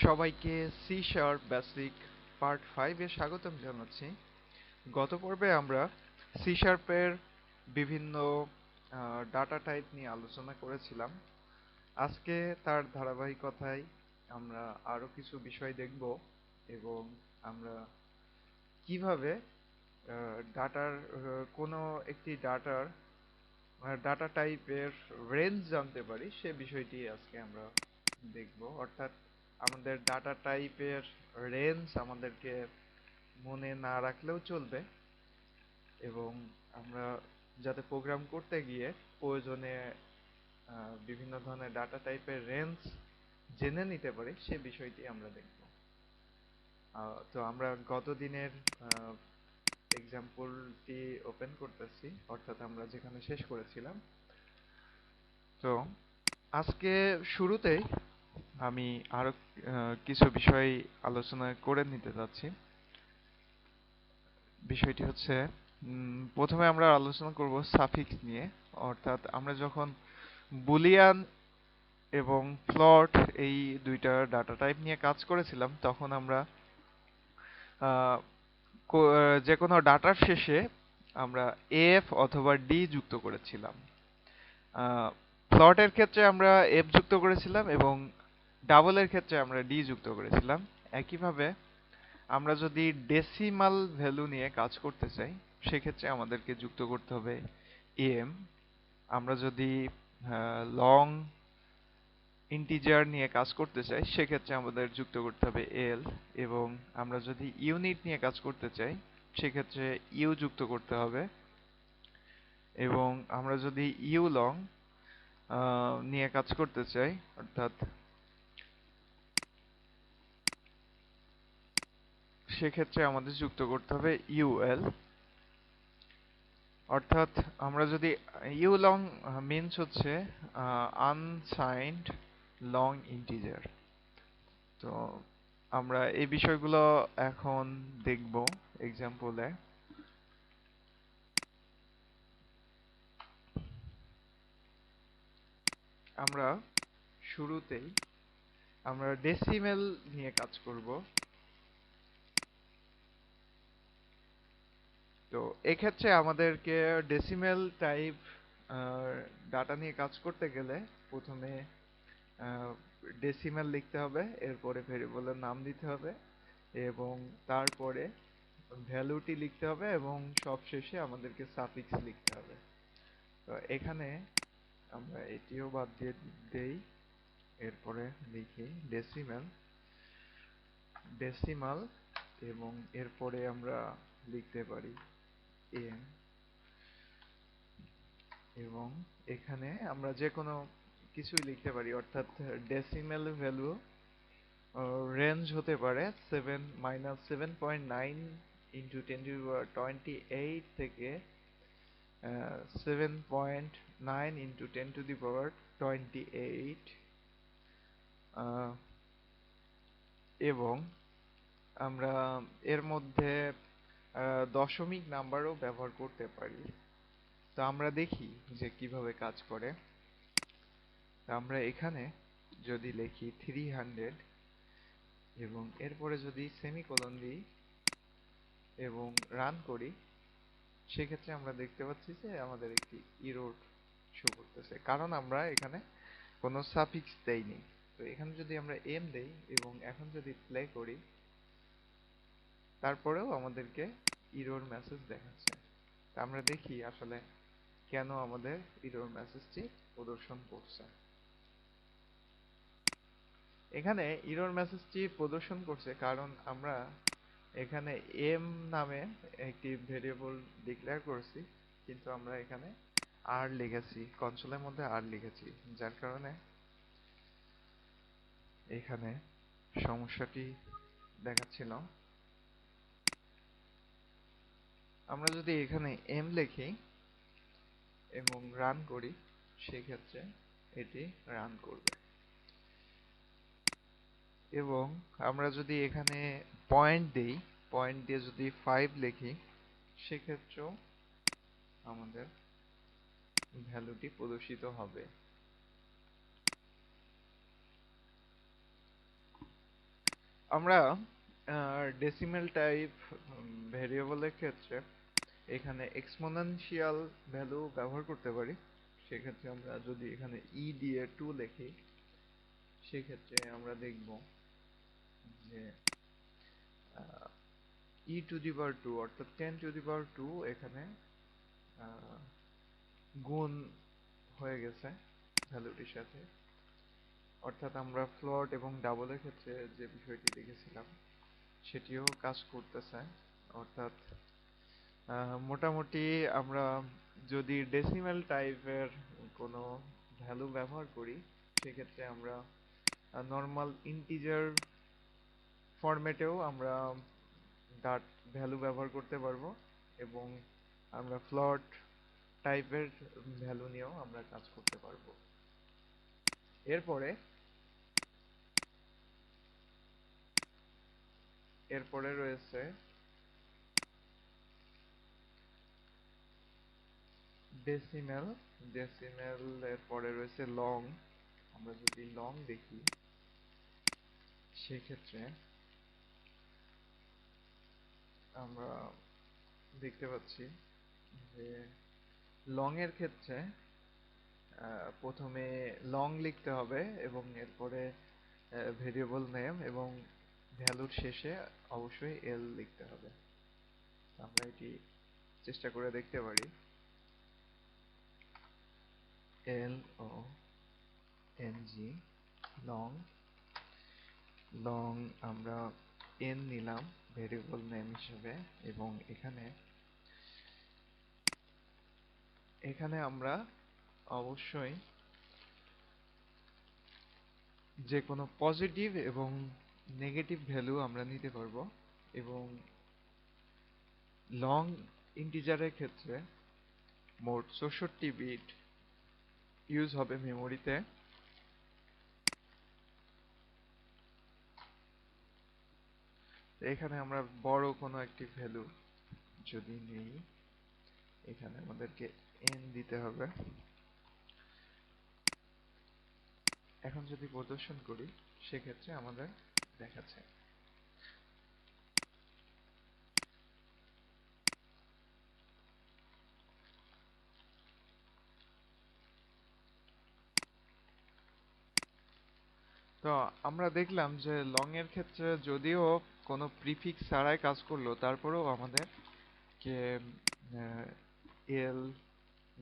সবাইকে C sharp basic part 5 এ স্বাগতম জানাচ্ছি। গত পর্বে আমরা সি শার্পের বিভিন্ন ডাটা টাইপ নিয়ে আলোচনা করেছিলাম। আজকে তার ধারাবাহিকতায় আমরা আরো কিছু বিষয় দেখব এবং আমরা কিভাবে ডাটার কোনো একটি ডাটা টাইপের রেঞ্জ জানতে পারি সে বিষয়টি আজকে আমরা দেখব। অর্থাৎ আমাদের ডাটা টাইপের রেঞ্জ আমাদেরকে মনে না রাখলেও চলবে এবং আমরা যাতে প্রোগ্রাম করতে গিয়ে প্রয়োজনে বিভিন্ন ধরনের ডাটা টাইপের রেঞ্জ জেনে নিতে পারি সে বিষয়টি আমরা দেখব। তো আমরা গত দিনের এক্সাম্পলটি ওপেন করতেছি, অর্থাৎ আমরা যেখানে শেষ করেছিলাম। তো আজকে শুরুতেই আমি আরো কিছু বিষয় আলোচনা করে নিতে যাচ্ছি। বিষয়টি হচ্ছে প্রথমে আমরা আলোচনা করব সাফিক্স নিয়ে। অর্থাৎ আমরা যখন বুলিয়ান এবং ফ্লোট এই দুইটা ডাটা টাইপ নিয়ে কাজ করেছিলাম তখন আমরা আহ, যে কোনো ডাটার শেষে আমরা এফ অথবা ডি যুক্ত করেছিলাম। ফ্লটের ক্ষেত্রে আমরা এফ যুক্ত করেছিলাম এবং ডাবলের ক্ষেত্রে আমরা ডি যুক্ত করেছিলাম। একইভাবে আমরা যদি ডেসিমাল ভ্যালু নিয়ে কাজ করতে চাই সেক্ষেত্রে আমাদেরকে যুক্ত করতে হবে এম। আমরা যদি লং ইন্টিজার নিয়ে কাজ করতে চাই সেক্ষেত্রে আমাদের যুক্ত করতে হবে এল। এবং আমরা যদি ইউনিট নিয়ে কাজ করতে চাই সেক্ষেত্রে ইউ যুক্ত করতে হবে। এবং আমরা যদি ইউ লং নিয়ে কাজ করতে চাই অর্থাৎ সেক্ষেত্রে আমাদের যুক্ত করতে হবে ইউএল। অর্থাৎ আমরা যদি ইউ লং মিনস হচ্ছে আনসাইন্ড লং ইন্টিজার। তো আমরা এই বিষয়গুলো এখন দেখব এক্সাম্পলে। আমরা শুরুতেই আমরা ডেসিমেল নিয়ে কাজ করব। তো এক্ষেত্রে আমাদেরকে ডেসিমেল টাইপ ডাটা নিয়ে কাজ করতে গেলে প্রথমে ডেসিমেল লিখতে হবে, এরপরে ভেরিয়েবলের নাম দিতে হবে এবং তারপরে ভ্যালুটি লিখতে হবে এবং সবশেষে আমাদেরকে সাফিক্স লিখতে হবে। তো এখানে আমরা এটিও বাদ দিয়ে দেই, এরপরে লিখি ডেসিমেল ডেসিমাল এবং এরপরে আমরা লিখতে পারি এম। এবং এখানে আমরা যে কোনো কিছুই লিখতে পারি, অর্থাৎ ডেসিমেল ভ্যালু রেঞ্জ হতে পারে 7-7.9 ইন্টু 10^28 থেকে 7.9 ইন্টু 10^28 এবং আমরা এর মধ্যে দশমিক নাম্বারও ব্যবহার করতে পারি। তো আমরা দেখি যে কিভাবে কাজ করে। আমরা এখানে যদি লিখি 300 এবং এরপরে যদি সেমিকোলন দিই এবং রান করি সেক্ষেত্রে আমরা দেখতে পাচ্ছি যে আমাদের একটি ইরর শো করতেছে, কারণ আমরা এখানে কোনো সাফিক্স দেইনি। তো এখানে যদি আমরা এম দেই এবং এখন যদি প্লে করি তারপরেও আমাদেরকে ইরর মেসেজ দেখাচ্ছে। তা আমরা দেখি আসলে কেন আমাদের ইরর মেসেজটি প্রদর্শন করছে। এখানে ইরর মেসেজটি প্রদর্শন করছে কারণ আমরা এখানে এম নামে একটি ভেরিয়েবল ডিক্লেয়ার করেছি, কিন্তু আমরা এখানে আর লিখেছি, কনসোলের মধ্যে আর লিখেছি, যার কারণে এখানে সমস্যাটি দেখাচ্ছিল। আমরা যদি এখানে এম লিখি এবং রান করি সেক্ষেত্রে এটি রান করবে। এবং আমরা যদি এখানে পয়েন্ট দিই, পয়েন্ট দিয়ে যদি 5 লিখি সেক্ষেত্রেও আমাদের ভ্যালুটি প্রদর্শিত হবে। আমরা ডেসিমেল টাইপ ভেরিয়েবলের ক্ষেত্রে এখানে এক্সপোনেনশিয়াল ভ্যালু ব্যবহার করতে পারি। সেক্ষেত্রে আমরা যদি এখানে দিয়ে 2 লিখি, সেক্ষেত্রে আমরা দেখব যে টু দি পাওয়ার 2 অর্থাৎ 10 টু দি পাওয়ার 2 এখানে আহ, গুণ হয়ে গেছে ভ্যালুটির সাথে। অর্থাৎ আমরা ফ্লোট এবং ডাবলের ক্ষেত্রে যে বিষয়টি দেখেছিলাম সেটিও কাজ করতেছে। অর্থাৎ মোটামুটি আমরা যদি ডেসিমেল টাইপের কোনো ভ্যালু ব্যবহার করি, সেক্ষেত্রে আমরা নর্মাল ইন্টিজার ফরম্যাটেও আমরা ডাট ভ্যালু ব্যবহার করতে পারবো, এবং আমরা ফ্লোট টাইপের ভ্যালু নিয়েও আমরা কাজ করতে পারবো। এরপরে এরপরে রয়েছে ডেসিমেল। ডেসিমেল এর পরে রয়েছে লং। আমরা যদি লং দেখি, সেক্ষেত্রে আমরা দেখতে পাচ্ছি যে লং এর ক্ষেত্রে প্রথমে লং লিখতে হবে এবং এরপরে ভেরিয়েবল নেম এবং ভ্যালুর শেষে অবশ্যই এল লিখতে হবে। আমরা এটি চেষ্টা করে দেখতে পারি। L O N G, long. Long আমরা এন নিলাম ভেরিয়েবল নেম হিসেবে, এবং এখানে এখানে আমরা অবশ্যই যে কোনো পজিটিভ এবং নেগেটিভ ভ্যালু আমরা নিতে পারবো। এবং লং ইন্টিজারের ক্ষেত্রে মোট 64 বিট ইউজ হবে মেমোরিতে। এখানে আমরা বড় কোনো একটি ভ্যালু যদি নেই, এখানে আমাদেরকে এন দিতে হবে। এখন যদি প্রদর্শন করি, সেক্ষেত্রে আমাদের দেখাচ্ছে। তো আমরা দেখলাম যে লং এর ক্ষেত্রে যদিও কোনো প্রিফিক্স ছাড়াই কাজ করলো, তারপরেও আমাদের কে এল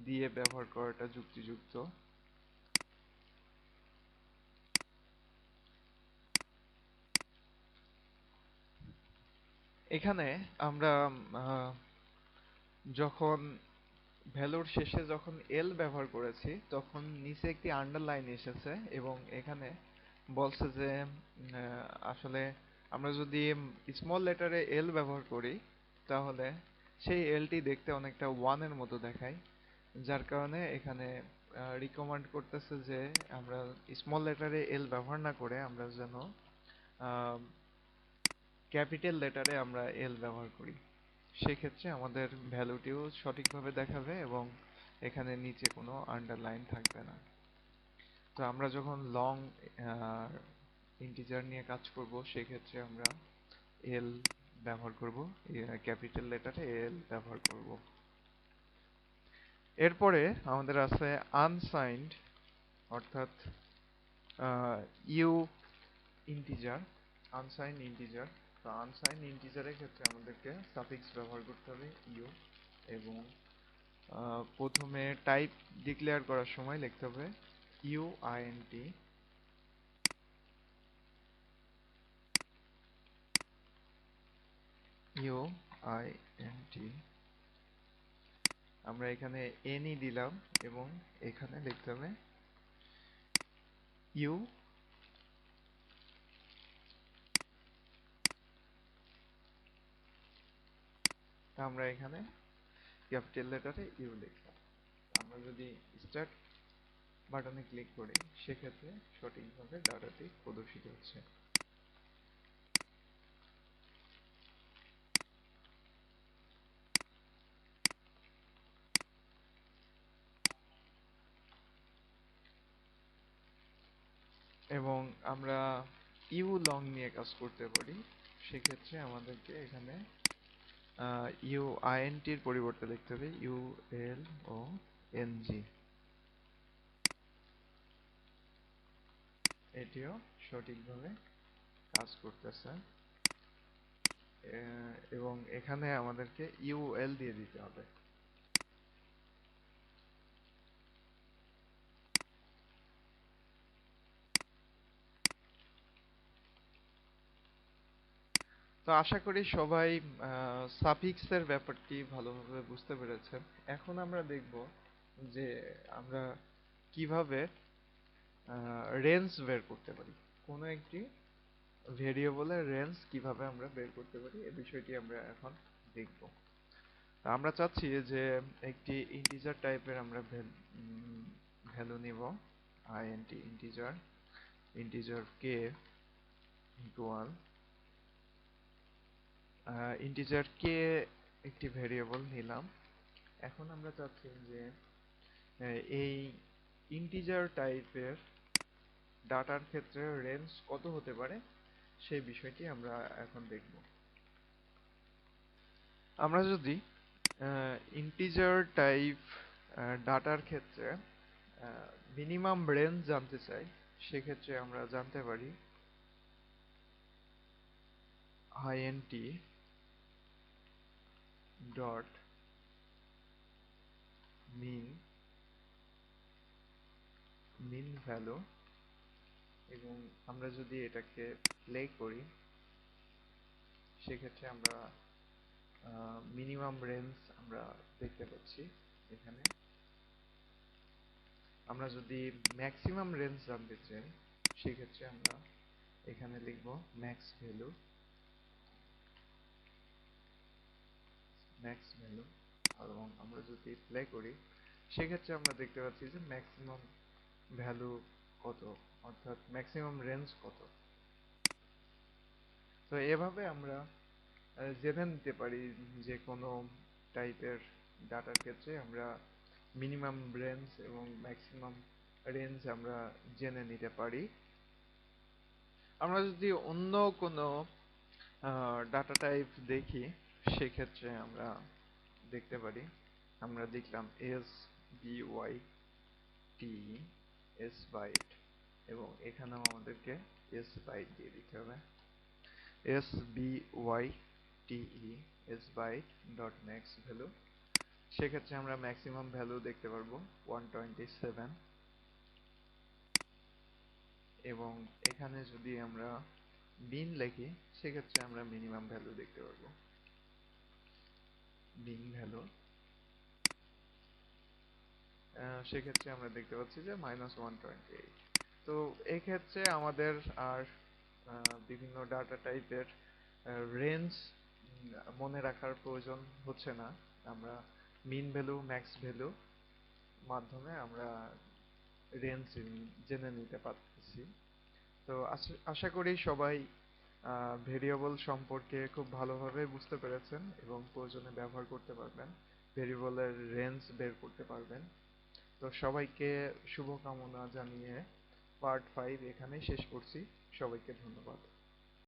দিয়ে ব্যবহার করাটা যুক্তিযুক্ত। এখানে আমরা আহ, যখন ভ্যালুর শেষে যখন এল ব্যবহার করেছি, তখন নিচে একটি আন্ডারলাইন এসেছে এবং এখানে বলছে যে আসলে আমরা যদি স্মল লেটারে এল ব্যবহার করি, তাহলে সেই এলটি দেখতে অনেকটা ওয়ানের মতো দেখায়। যার কারণে এখানে রিকমেন্ড করতেছে যে আমরা স্মল লেটারে এল ব্যবহার না করে আমরা যেন ক্যাপিটাল লেটারে আমরা এল ব্যবহার করি। সেক্ষেত্রে আমাদের ভ্যালুটিও সঠিকভাবে দেখাবে এবং এখানে নিচে কোনো আন্ডারলাইন থাকবে না। তো আমরা যখন লং ইন্টিজার নিয়ে কাজ করব, সেক্ষেত্রে আমরা এল ব্যবহার করব, ক্যাপিটাল লেটারে এল ব্যবহার করব। এরপরে আমাদের আছে আনসাইন্ড, অর্থাৎ ইউ ইন্টিজার, আনসাইন্ড ইন্টিজার। তো আনসাইন্ড ইন্টিজারের ক্ষেত্রে আমাদেরকে সাফিক্স ব্যবহার করতে হবে ইউ, এবং প্রথমে টাইপ ডিক্লেয়ার করার সময় লিখতে হবে ইউআইএনটি। ইউআইএনটি আমরা এখানে এনই দিলাম এবং এখানে লিখতে হবে ইউ। আমরা এখানে ক্যাপিটাল লেটারে ইউ লিখলাম। আমরা যদি স্টার্ট বাটনে ক্লিক করি, সেক্ষেত্রে সঠিকভাবে ডাটাটি প্রদর্শিত হচ্ছে। এবং আমরা ইউ লং নিয়ে কাজ করতে পারি, সেক্ষেত্রে আমাদেরকে এখানে ইউ আইএনটির পরিবর্তে লিখতে হবে ইউ এল ও এন জি। এটিও সঠিকভাবে কাজ করতেছে। এবং এখানে আমাদেরকে ইউএল দিয়ে দিতে হবে। তো আশা করি সবাই সাফিক্সের ব্যাপারটি ভালোভাবে বুঝতে পেরেছেন। এখন আমরা দেখব যে আমরা কিভাবে রেঞ্জ বের করতে পারি, কোনো একটি ভেরিয়েবলের রেঞ্জ কিভাবে আমরা বের করতে পারি এই বিষয়টি আমরা এখন দেখব। আমরা চাচ্ছি যে একটি ইন্টিজার টাইপের আমরা ভ্যালু নিব, int integer, integer K equal integer কে একটি ভেরিয়েবল নিলাম। এখন আমরা চাচ্ছি যে এই ইন্টিজার টাইপের ডাটার ক্ষেত্রে রেঞ্জ কত হতে পারে সেই বিষয়টি আমরা এখন দেখব। আমরা যদি ইন্টিজার টাইপ ডাটার ক্ষেত্রে মিনিমাম রেঞ্জ জানতে চাই, সেক্ষেত্রে আমরা জানতে পারি int ডট মিন ভ্যালু, এবং আমরা যদি এটাকে প্লে করি সেক্ষেত্রে আমরা মিনিমাম রেঞ্জ আমরা দেখতে পাচ্ছি এখানে। আমরা যদি ম্যাক্সিমাম রেঞ্জ জানতে চাই সেক্ষেত্রে আমরা এখানে লিখব ম্যাক্স ভ্যালু, এবং আমরা যদি প্লে করি সেক্ষেত্রে আমরা দেখতে পাচ্ছি যে ম্যাক্সিমাম ভ্যালু কত, অর্থাৎ ম্যাক্সিমাম রেঞ্জ কত। তো এভাবে আমরা জেনে নিতে পারি যে কোনো টাইপের ডাটার ক্ষেত্রে আমরা মিনিমাম রেঞ্জ এবং ম্যাক্সিমাম রেঞ্জ আমরা জেনে নিতে পারি। আমরা যদি অন্য কোনো ডাটা টাইপ দেখি সেক্ষেত্রে আমরা দেখতে পারি, আমরা দেখলাম S B Y T S byte, এবং এখানেও আমাদেরকে এস বাইট দিয়ে দিতে হবে। S B Y T S byte dot max value, সেক্ষেত্রে আমরা ম্যাক্সিমাম ভ্যালু দেখতে পারবো 127, এবং এখানে যদি আমরা বিন লিখি সেক্ষেত্রে আমরা মিনিমাম ভ্যালু দেখতে পারবো, বিন ভ্যালু সেক্ষেত্রে আমরা দেখতে পাচ্ছি যে -128। তো এক্ষেত্রে আমাদের আর বিভিন্ন ডাটা টাইপের রেঞ্জ মনে রাখার প্রয়োজন হচ্ছে না। আমরা মিন ভ্যালু ম্যাক্স ভ্যালু মাধ্যমে আমরা রেঞ্জ জেনে নিতে পারতেছি। তো আশা করি সবাই ভেরিয়েবল সম্পর্কে খুব ভালোভাবে বুঝতে পেরেছেন এবং প্রয়োজনে ব্যবহার করতে পারবেন, ভেরিয়েবলের রেঞ্জ বের করতে পারবেন। তো সবাইকে শুভকামনা জানিয়ে পার্ট 5 এখানেই শেষ করছি। সবাইকে ধন্যবাদ।